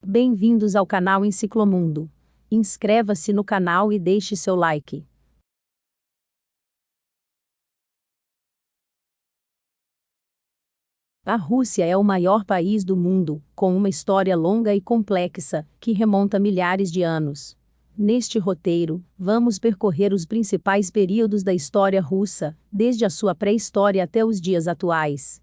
Bem-vindos ao canal Enciclomundo. Inscreva-se no canal e deixe seu like. A Rússia é o maior país do mundo, com uma história longa e complexa, que remonta milhares de anos. Neste roteiro, vamos percorrer os principais períodos da história russa, desde a sua pré-história até os dias atuais.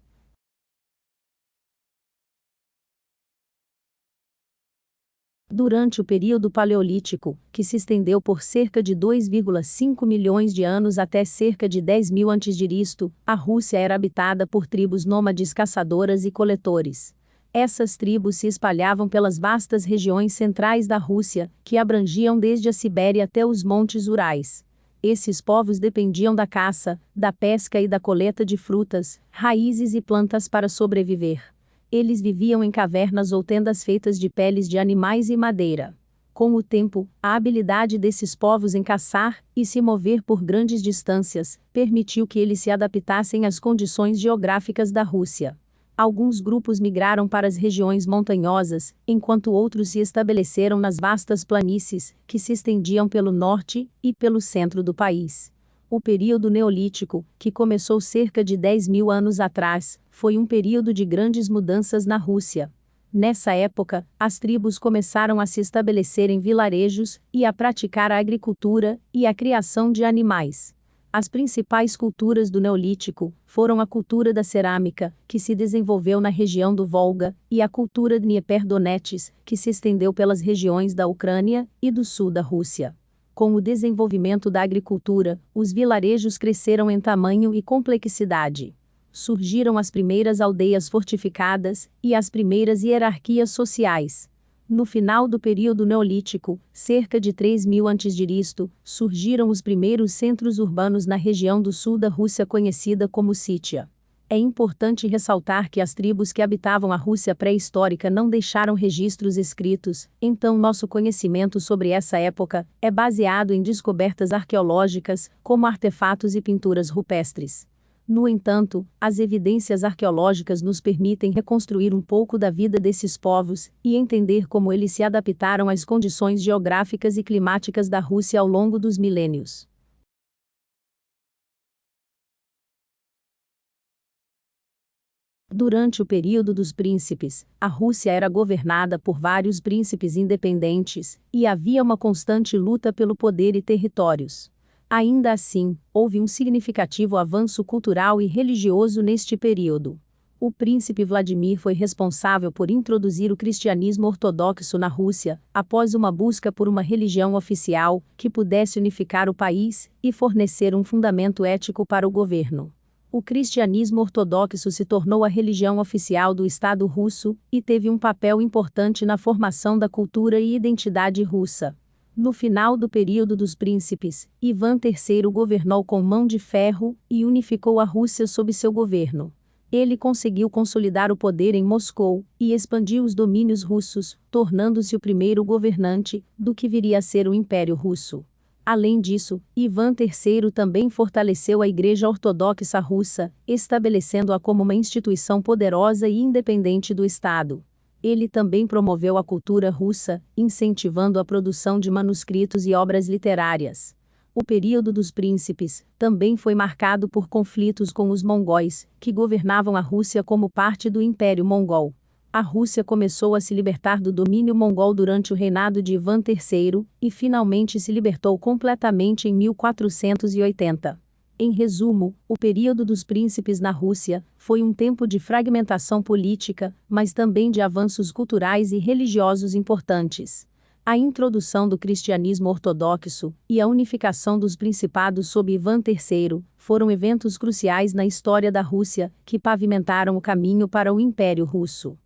Durante o período paleolítico, que se estendeu por cerca de 2,5 milhões de anos até cerca de 10.000 a.C., a Rússia era habitada por tribos nômades caçadoras e coletores. Essas tribos se espalhavam pelas vastas regiões centrais da Rússia, que abrangiam desde a Sibéria até os Montes Urais. Esses povos dependiam da caça, da pesca e da coleta de frutas, raízes e plantas para sobreviver. Eles viviam em cavernas ou tendas feitas de peles de animais e madeira. Com o tempo, a habilidade desses povos em caçar e se mover por grandes distâncias permitiu que eles se adaptassem às condições geográficas da Rússia. Alguns grupos migraram para as regiões montanhosas, enquanto outros se estabeleceram nas vastas planícies, que se estendiam pelo norte e pelo centro do país. O período neolítico, que começou cerca de 10.000 anos atrás, foi um período de grandes mudanças na Rússia. Nessa época, as tribos começaram a se estabelecer em vilarejos e a praticar a agricultura e a criação de animais. As principais culturas do Neolítico foram a cultura da cerâmica, que se desenvolveu na região do Volga, e a cultura Dnieper-Donetsk, que se estendeu pelas regiões da Ucrânia e do sul da Rússia. Com o desenvolvimento da agricultura, os vilarejos cresceram em tamanho e complexidade. Surgiram as primeiras aldeias fortificadas e as primeiras hierarquias sociais. No final do período neolítico, cerca de 3.000 a.C., surgiram os primeiros centros urbanos na região do sul da Rússia conhecida como Sítia. É importante ressaltar que as tribos que habitavam a Rússia pré-histórica não deixaram registros escritos, então nosso conhecimento sobre essa época é baseado em descobertas arqueológicas, como artefatos e pinturas rupestres. No entanto, as evidências arqueológicas nos permitem reconstruir um pouco da vida desses povos e entender como eles se adaptaram às condições geográficas e climáticas da Rússia ao longo dos milênios. Durante o período dos príncipes, a Rússia era governada por vários príncipes independentes, e havia uma constante luta pelo poder e territórios. Ainda assim, houve um significativo avanço cultural e religioso neste período. O príncipe Vladimir foi responsável por introduzir o cristianismo ortodoxo na Rússia, após uma busca por uma religião oficial que pudesse unificar o país e fornecer um fundamento ético para o governo. O cristianismo ortodoxo se tornou a religião oficial do Estado russo e teve um papel importante na formação da cultura e identidade russa. No final do período dos príncipes, Ivan III governou com mão de ferro e unificou a Rússia sob seu governo. Ele conseguiu consolidar o poder em Moscou e expandiu os domínios russos, tornando-se o primeiro governante do que viria a ser o Império Russo. Além disso, Ivan III também fortaleceu a Igreja Ortodoxa Russa, estabelecendo-a como uma instituição poderosa e independente do Estado. Ele também promoveu a cultura russa, incentivando a produção de manuscritos e obras literárias. O período dos príncipes também foi marcado por conflitos com os mongóis, que governavam a Rússia como parte do Império Mongol. A Rússia começou a se libertar do domínio mongol durante o reinado de Ivan III e finalmente se libertou completamente em 1480. Em resumo, o período dos príncipes na Rússia foi um tempo de fragmentação política, mas também de avanços culturais e religiosos importantes. A introdução do cristianismo ortodoxo e a unificação dos principados sob Ivan III foram eventos cruciais na história da Rússia, que pavimentaram o caminho para o Império Russo.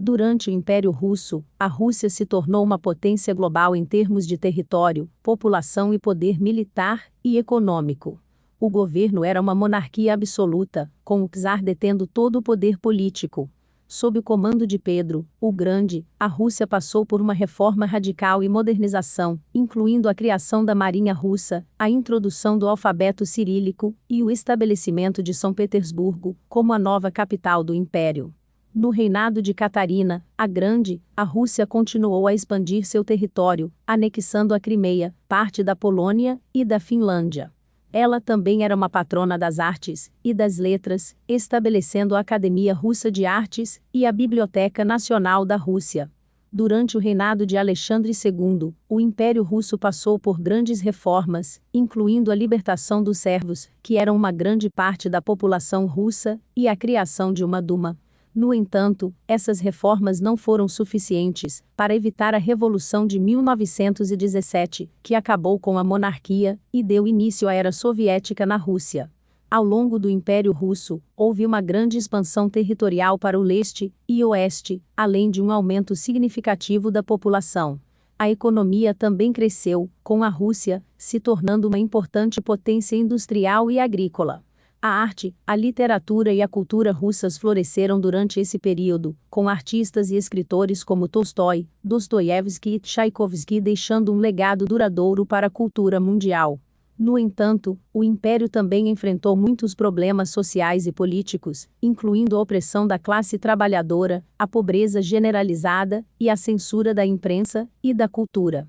Durante o Império Russo, a Rússia se tornou uma potência global em termos de território, população e poder militar e econômico. O governo era uma monarquia absoluta, com o czar detendo todo o poder político. Sob o comando de Pedro o Grande, a Rússia passou por uma reforma radical e modernização, incluindo a criação da Marinha Russa, a introdução do alfabeto cirílico e o estabelecimento de São Petersburgo como a nova capital do Império. No reinado de Catarina a Grande, a Rússia continuou a expandir seu território, anexando a Crimeia, parte da Polônia e da Finlândia. Ela também era uma patrona das artes e das letras, estabelecendo a Academia Russa de Artes e a Biblioteca Nacional da Rússia. Durante o reinado de Alexandre II, o Império Russo passou por grandes reformas, incluindo a libertação dos servos, que eram uma grande parte da população russa, e a criação de uma Duma. No entanto, essas reformas não foram suficientes para evitar a Revolução de 1917, que acabou com a monarquia e deu início à Era Soviética na Rússia. Ao longo do Império Russo, houve uma grande expansão territorial para o leste e oeste, além de um aumento significativo da população. A economia também cresceu, com a Rússia se tornando uma importante potência industrial e agrícola. A arte, a literatura e a cultura russas floresceram durante esse período, com artistas e escritores como Tolstói, Dostoiévski e Tchaikovsky deixando um legado duradouro para a cultura mundial. No entanto, o Império também enfrentou muitos problemas sociais e políticos, incluindo a opressão da classe trabalhadora, a pobreza generalizada e a censura da imprensa e da cultura.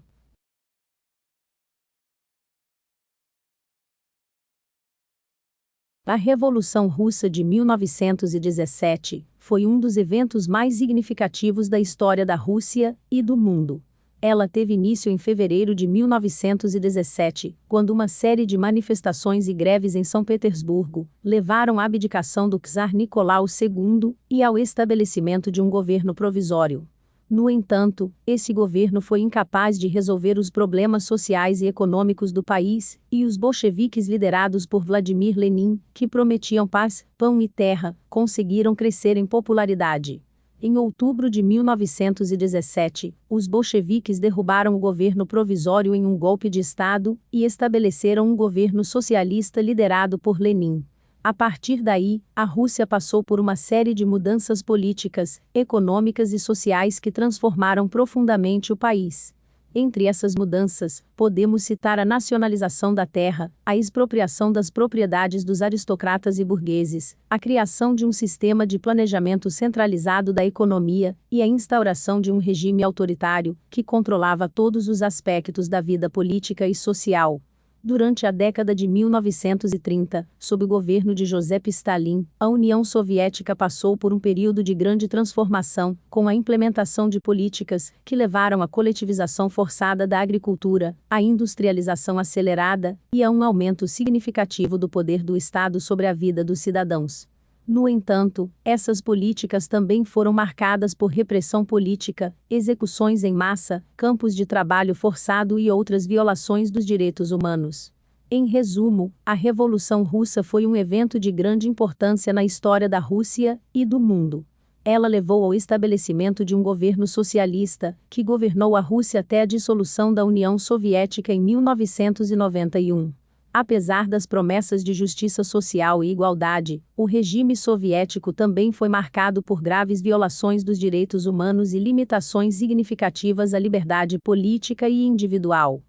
A Revolução Russa de 1917 foi um dos eventos mais significativos da história da Rússia e do mundo. Ela teve início em fevereiro de 1917, quando uma série de manifestações e greves em São Petersburgo levaram à abdicação do czar Nicolau II e ao estabelecimento de um governo provisório. No entanto, esse governo foi incapaz de resolver os problemas sociais e econômicos do país, e os bolcheviques liderados por Vladimir Lenin, que prometiam paz, pão e terra, conseguiram crescer em popularidade. Em outubro de 1917, os bolcheviques derrubaram o governo provisório em um golpe de Estado e estabeleceram um governo socialista liderado por Lenin. A partir daí, a Rússia passou por uma série de mudanças políticas, econômicas e sociais que transformaram profundamente o país. Entre essas mudanças, podemos citar a nacionalização da terra, a expropriação das propriedades dos aristocratas e burgueses, a criação de um sistema de planejamento centralizado da economia e a instauração de um regime autoritário que controlava todos os aspectos da vida política e social. Durante a década de 1930, sob o governo de Joseph Stalin, a União Soviética passou por um período de grande transformação, com a implementação de políticas que levaram à coletivização forçada da agricultura, à industrialização acelerada e a um aumento significativo do poder do Estado sobre a vida dos cidadãos. No entanto, essas políticas também foram marcadas por repressão política, execuções em massa, campos de trabalho forçado e outras violações dos direitos humanos. Em resumo, a Revolução Russa foi um evento de grande importância na história da Rússia e do mundo. Ela levou ao estabelecimento de um governo socialista, que governou a Rússia até a dissolução da União Soviética em 1991. Apesar das promessas de justiça social e igualdade, o regime soviético também foi marcado por graves violações dos direitos humanos e limitações significativas à liberdade política e individual.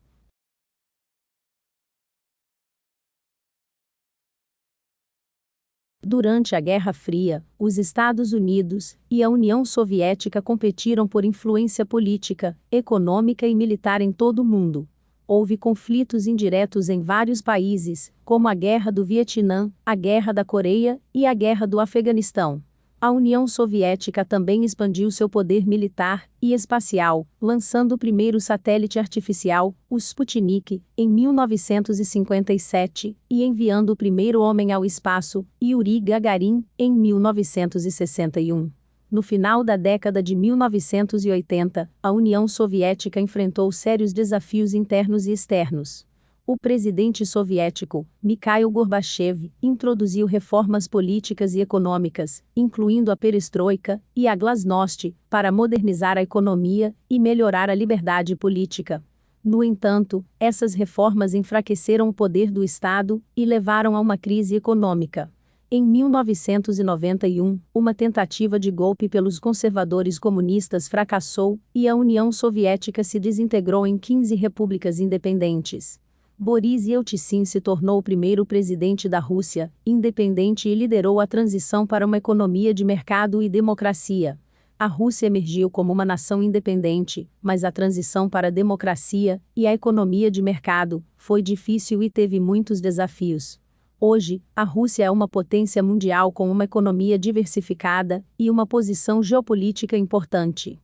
Durante a Guerra Fria, os Estados Unidos e a União Soviética competiram por influência política, econômica e militar em todo o mundo. Houve conflitos indiretos em vários países, como a Guerra do Vietnã, a Guerra da Coreia e a Guerra do Afeganistão. A União Soviética também expandiu seu poder militar e espacial, lançando o primeiro satélite artificial, o Sputnik, em 1957, e enviando o primeiro homem ao espaço, Yuri Gagarin, em 1961. No final da década de 1980, a União Soviética enfrentou sérios desafios internos e externos. O presidente soviético, Mikhail Gorbachev, introduziu reformas políticas e econômicas, incluindo a perestroika e a glasnost, para modernizar a economia e melhorar a liberdade política. No entanto, essas reformas enfraqueceram o poder do Estado e levaram a uma crise econômica. Em 1991, uma tentativa de golpe pelos conservadores comunistas fracassou e a União Soviética se desintegrou em 15 repúblicas independentes. Boris Yeltsin se tornou o primeiro presidente da Rússia, independente e liderou a transição para uma economia de mercado e democracia. A Rússia emergiu como uma nação independente, mas a transição para a democracia e a economia de mercado foi difícil e teve muitos desafios. Hoje, a Rússia é uma potência mundial com uma economia diversificada e uma posição geopolítica importante.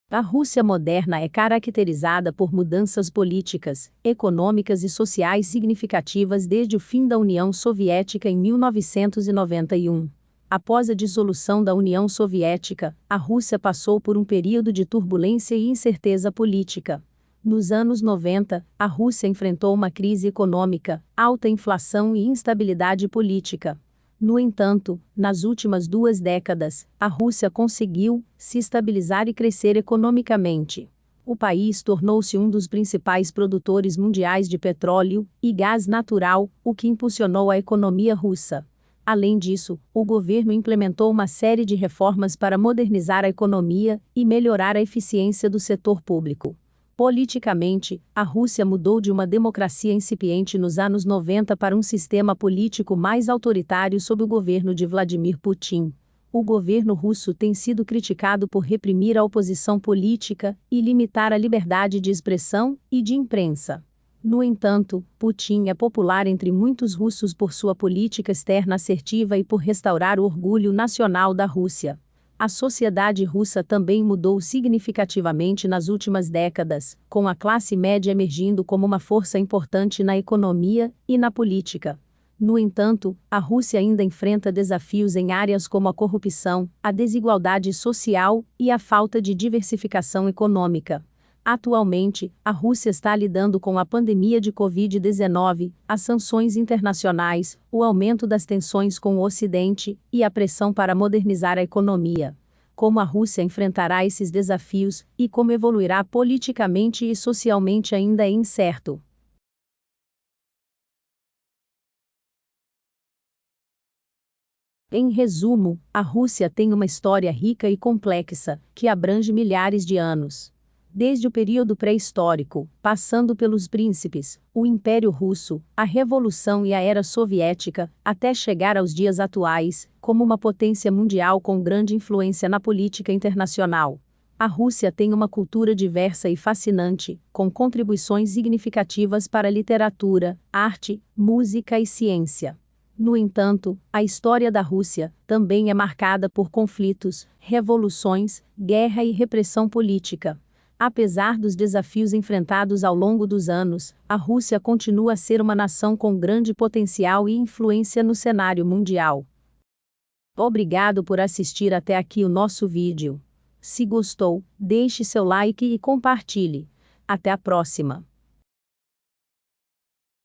A Rússia moderna é caracterizada por mudanças políticas, econômicas e sociais significativas desde o fim da União Soviética em 1991. Após a dissolução da União Soviética, a Rússia passou por um período de turbulência e incerteza política. Nos anos 90, a Rússia enfrentou uma crise econômica, alta inflação e instabilidade política. No entanto, nas últimas 2 décadas, a Rússia conseguiu se estabilizar e crescer economicamente. O país tornou-se um dos principais produtores mundiais de petróleo e gás natural, o que impulsionou a economia russa. Além disso, o governo implementou uma série de reformas para modernizar a economia e melhorar a eficiência do setor público. Politicamente, a Rússia mudou de uma democracia incipiente nos anos 90 para um sistema político mais autoritário sob o governo de Vladimir Putin. O governo russo tem sido criticado por reprimir a oposição política e limitar a liberdade de expressão e de imprensa. No entanto, Putin é popular entre muitos russos por sua política externa assertiva e por restaurar o orgulho nacional da Rússia. A sociedade russa também mudou significativamente nas últimas décadas, com a classe média emergindo como uma força importante na economia e na política. No entanto, a Rússia ainda enfrenta desafios em áreas como a corrupção, a desigualdade social e a falta de diversificação econômica. Atualmente, a Rússia está lidando com a pandemia de Covid-19, as sanções internacionais, o aumento das tensões com o Ocidente e a pressão para modernizar a economia. Como a Rússia enfrentará esses desafios e como evoluirá politicamente e socialmente ainda é incerto. Em resumo, a Rússia tem uma história rica e complexa, que abrange milhares de anos. Desde o período pré-histórico, passando pelos príncipes, o Império Russo, a Revolução e a Era Soviética, até chegar aos dias atuais, como uma potência mundial com grande influência na política internacional. A Rússia tem uma cultura diversa e fascinante, com contribuições significativas para a literatura, arte, música e ciência. No entanto, a história da Rússia também é marcada por conflitos, revoluções, guerra e repressão política. Apesar dos desafios enfrentados ao longo dos anos, a Rússia continua a ser uma nação com grande potencial e influência no cenário mundial. Obrigado por assistir até aqui o nosso vídeo. Se gostou, deixe seu like e compartilhe. Até a próxima!